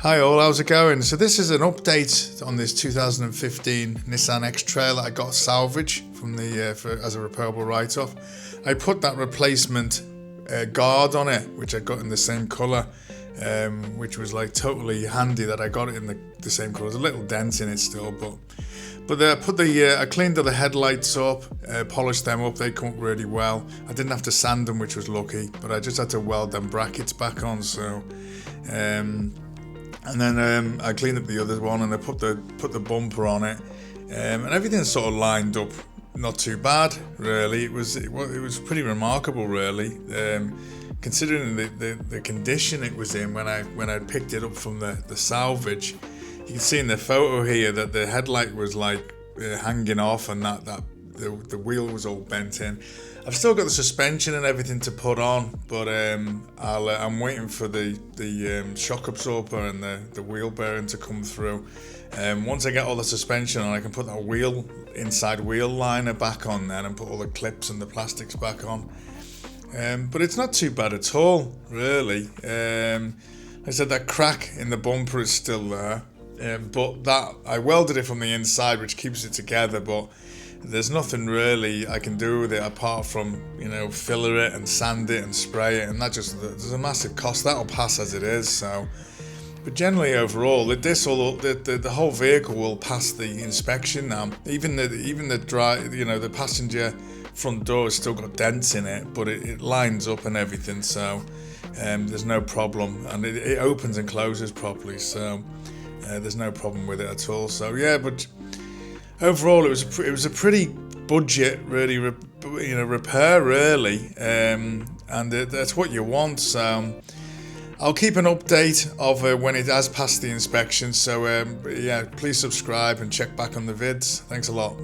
Hi all, how's it going? So this is an update on this 2015 Nissan Xtrail that I got salvage from the as a repairable write-off. I put that replacement guard on it, which I got in the same colour, which was like totally handy that I got it in the same colour. There's a little dent in it still, but I cleaned all the headlights up, polished them up. They come up really well. I didn't have to sand them, which was lucky, but I just had to weld them brackets back on. So. And then I cleaned up the other one and I put the bumper on it, and everything sort of lined up not too bad really. It was pretty remarkable really, considering the condition it was in when I picked it up from the salvage. You can see in the photo here that the headlight was like hanging off, and that the wheel was all bent in. I've still got the suspension and everything to put on, but I'm waiting for the shock absorber and the wheel bearing to come through. Once I get all the suspension on, I can put that inside wheel liner back on then and put all the clips and the plastics back on. But it's not too bad at all, really. Like I said, that crack in the bumper is still there, but that I welded it from the inside, which keeps it together, but there's nothing really I can do with it apart from, filler it and sand it and spray it, and there's a massive cost. That'll pass as it is. So, but generally overall, the whole vehicle will pass the inspection now. Even the passenger front door has still got dents in it, but it lines up and everything. So there's no problem, and it opens and closes properly. So there's no problem with it at all. So yeah, but. Overall, it was a pretty budget, really, repair, really, and that's what you want. So I'll keep an update of when it has passed the inspection. So yeah, please subscribe and check back on the vids. Thanks a lot.